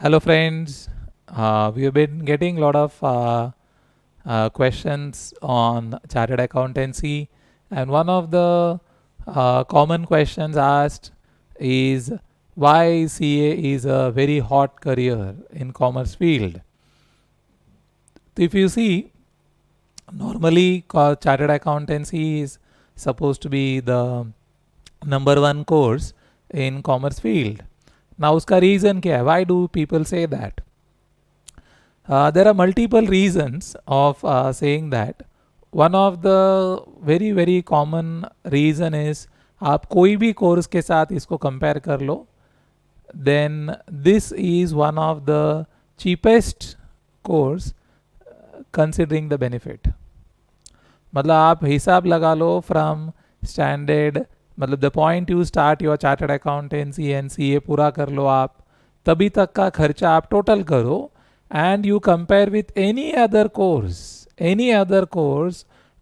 Hello, friends. We have been getting a lot of questions on chartered accountancy, and one of the common questions asked is why CA is a very hot career in commerce field. If you see, normally chartered accountancy is supposed to be the number one course in commerce field. Now, उसका reason क्या है? Why do people say that? There are multiple reasons of saying that. One of the very very common reason is आप कोई भी course के साथ इसको compare कर लो, then this is one of the cheapest course considering the benefit. मतलब आप हिसाब लगा लो फ्रॉम स्टैंडर्ड, मतलब the point you start your chartered accountancy and CA पूरा कर लो आप, तभी तक का खर्चा आप टोटल करो and you compare with any other course,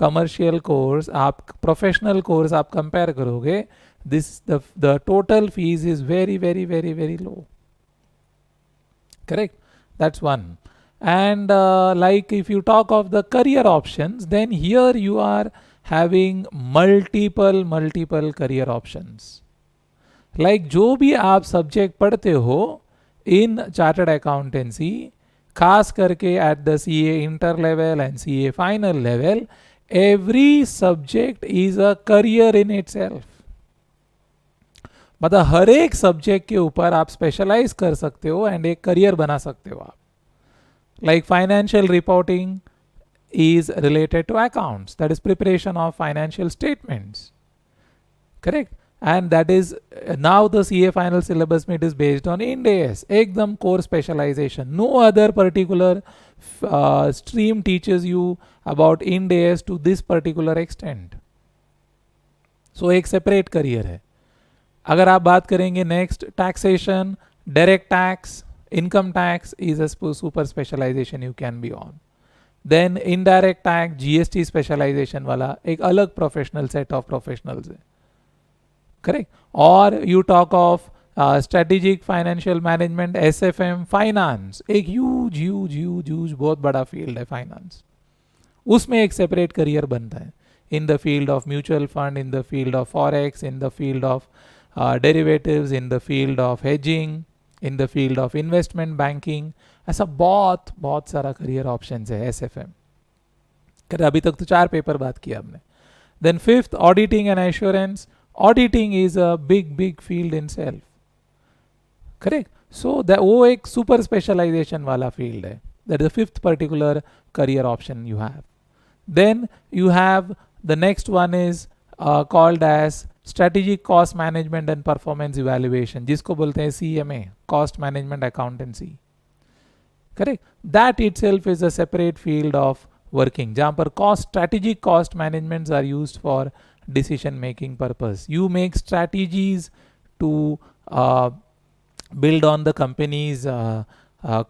commercial course, आप professional course आप compare करोगे, this the total fees is very very very very low. Correct? That's one. And like if you talk of the career options, then here you are having multiple career options. Like जो भी आप subject पढ़ते हो इन chartered accountancy, खास करके at the CA inter level and CA final level, every subject is a career in itself. मतलब हर एक subject के ऊपर आप स्पेशलाइज कर सकते हो एंड एक करियर बना सकते हो आप. Like financial reporting is related to accounts, that is preparation of financial statements. Correct? And that is now the CA final syllabus meet is based on Ind AS, ekdam core specialization. No other particular stream teaches you about Ind AS to this particular extent. So एक separate career है. अगर आप बात करेंगे next, taxation, direct tax, income tax is a super specialization you can be on. Then indirect tax, GST specialization वाला एक अलग professional set of professionals है. Correct? Or you talk of strategic financial management, SFM, finance, एक huge बहुत बड़ा field है finance. उसमें एक separate career बनता है. In the field of mutual fund, in the field of forex, in the field of derivatives, in the field of hedging, in the field of investment banking, ऐसा बहुत सारा career options है SFM. अभी तक तो 4 paper बात किया हमने. Then fifth, auditing and assurance. Auditing is a big field in self. Correct? So वो एक super specialization वाला field है. That is the fifth particular career option you have. Then you have the next one is called as strategic cost management and performance evaluation, जिसको बोलते हैं CMA, cost management accountancy. Correct? That itself is a separate field of working, जहाँ पर strategic cost managements are used for decision making purpose. You make strategies to build on the company's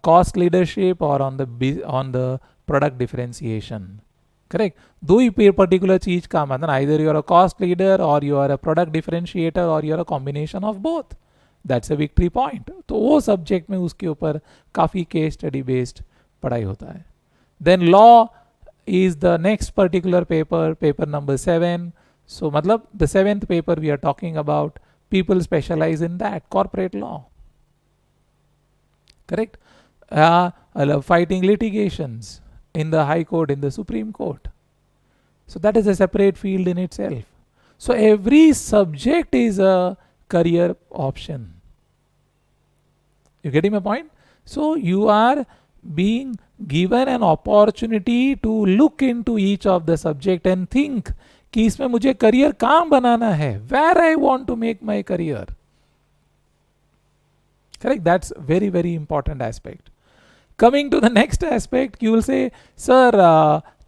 cost leadership or on the product differentiation. Correct? दो ही particular चीज काम आता है, either you are a cost leader or you are a product differentiator or you are a combination of both. That's a victory point. तो वो subject में उसके ऊपर काफी केस स्टडी बेस्ड पढ़ाई होता है. Then law is the next particular paper number 7. So matlab the 7th paper we are talking about, people specialize in that, corporate law. Correct? Fighting litigations in the High Court, in the Supreme Court. So that is a separate field in itself. So every subject is a career option. You getting my point? So you are being given an opportunity to look into each of the subject and think कि इसमें मुझे career कहाँ बनाना है, where I want to make my career. Correct? That's very very important aspect. Coming to the next aspect, you will say, sir,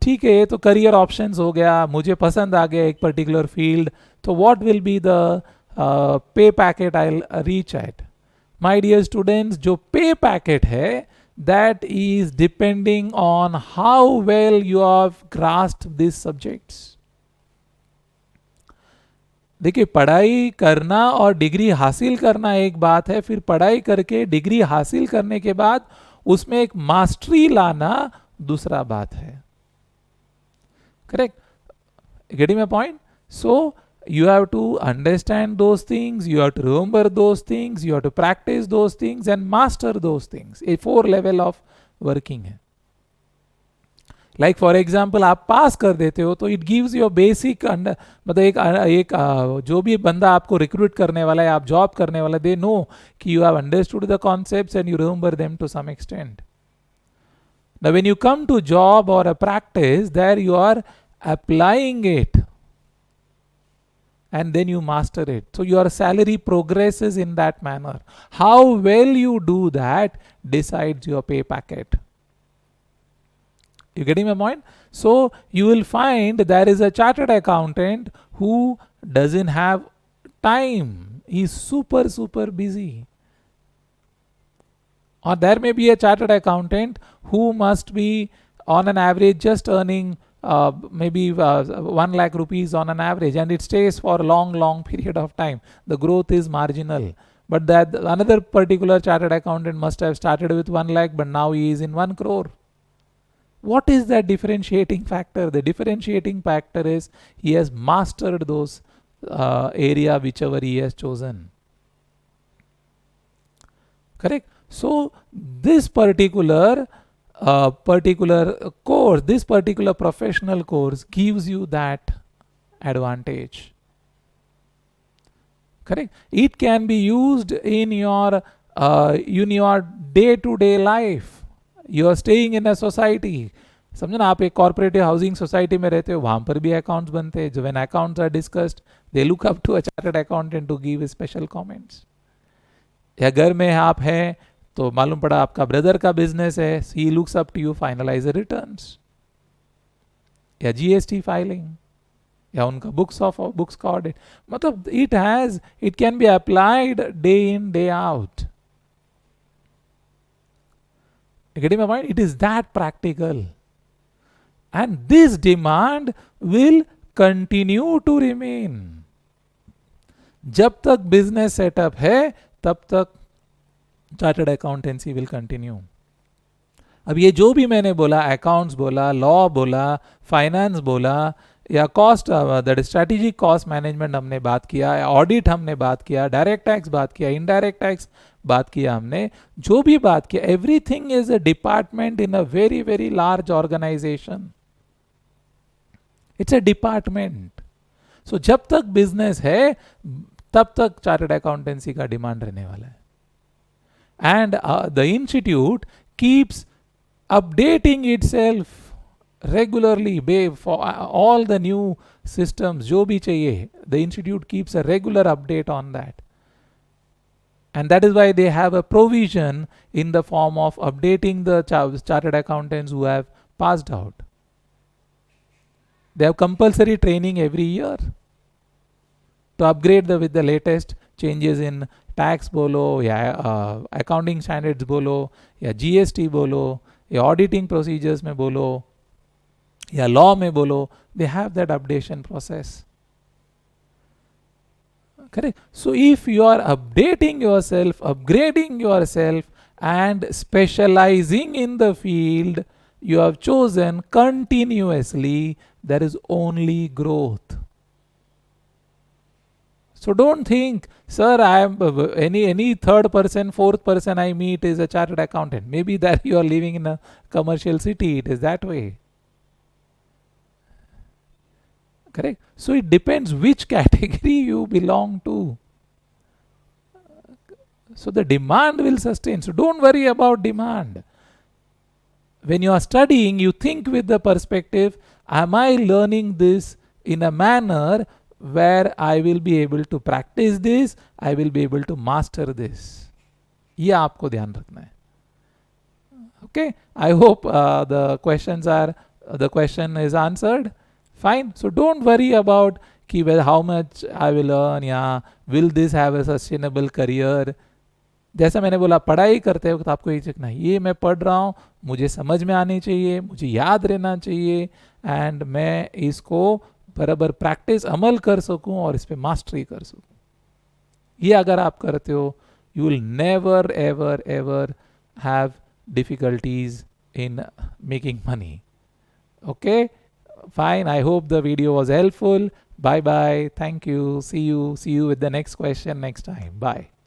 ठीक है, तो career options हो गया, मुझे पसंद आ गया एक पर्टिकुलर फील्ड, तो what will be the pay packet I reach at. My dear students, जो पे पैकेट है that is depending on how well you have grasped these subjects. देखिए, पढ़ाई करना और डिग्री हासिल करना एक बात है, फिर पढ़ाई करके डिग्री हासिल करने के बाद उसमें एक मास्टरी लाना दूसरा बात है. Correct? Getting my point? So you have to understand those things, you have to remember those things, you have to practice those things and master those things. A 4 level of working है. Like for example आप पास कर देते हो तो it gives your basic, मतलब एक जो भी बंदा आपको रिक्रूट करने वाला है, आप जॉब करने वाला, दे नो कि you have understood the concepts and you remember them to some extent. Now when you come to job और a practice, there you are applying it and then you master it, so your salary progresses in that manner. How well you do that decides your pay packet. You getting my point? So you will find there is a chartered accountant who doesn't have time, he's super busy. Or there may be a chartered accountant who must be on an average just earning maybe 1 lakh rupees on an average, and it stays for a long period of time. The growth is marginal. But that another particular chartered accountant must have started with 1 lakh, but now he is in 1 crore. What is that differentiating factor? The differentiating factor is he has mastered those area whichever he has chosen. Correct? So this particular course, this particular professional course gives you that advantage. Correct? It can be used in your day-to-day life. You are staying in a society. समझो ना, आप एक corporative housing society में रहते हो, वहां पर भी अकाउंट्स बनते हैं. जो when accounts are discussed, they look up to a chartered accountant to give special comments. या घर में आप हैं तो मालूम पड़ा आपका ब्रदर का बिजनेस है, he looks up to you finalize returns या जीएसटी फाइलिंग या उनका बुक्स का ऑडिट. मतलब it can be applied day in day out. Getting my point? It is that practical, and this demand will continue to remain. जब तक business setup है तब तक चार्टर्ड अकाउंटेंसी विल कंटिन्यू. अब ये जो भी मैंने बोला, अकाउंट्स बोला, लॉ बोला, फाइनेंस बोला, या cost that strategic cost management हमने बात किया, ऑडिट हमने बात किया, डायरेक्ट टैक्स बात किया, इनडायरेक्ट टैक्स बात किया, हमने जो भी बात किया, everything is a department in a very large organization. It's a department. So जब तक बिजनेस है तब तक चार्टर्ड अकाउंटेंसी का डिमांड रहने वाला है. And the institute keeps updating itself regularly for all the new systems जो भी चाहिए. The institute keeps a regular update on that, and that is why they have a provision in the form of updating the chartered accountants who have passed out. They have compulsory training every year to upgrade with the latest changes in tax बोलो या accounting standards बोलो या GST बोलो या auditing procedures में बोलो या law में बोलो, they have that updation process. Correct? So if you are updating yourself, upgrading yourself and specializing in the field you have chosen continuously, there is only growth. So don't think, sir, I am any third person, fourth person I meet is a chartered accountant. Maybe that you are living in a commercial city, it is that way. Correct? So it depends which category you belong to. So the demand will sustain. So don't worry about demand. When you are studying, you think with the perspective, am I learning this in a manner where I will be able to practice this, I will be able to master this. ये आपको ध्यान रखना है. Okay, I hope the question is answered. Fine. So don't worry about how much I will earn या will this have a sustainable career. जैसा मैंने बोला, पढ़ाई करते वक्त आपको ये सीखना है, ये मैं पढ़ रहा हूँ, मुझे समझ में आनी चाहिए, मुझे याद रहना चाहिए, एंड मैं इसको बराबर प्रैक्टिस अमल कर सकूं और इस पे मास्टरी कर सकूं. ये अगर आप करते हो, you will never ever ever have difficulties in making money. Okay, fine. I hope the video was helpful. Bye bye. Thank you. See you with the next question next time. Bye.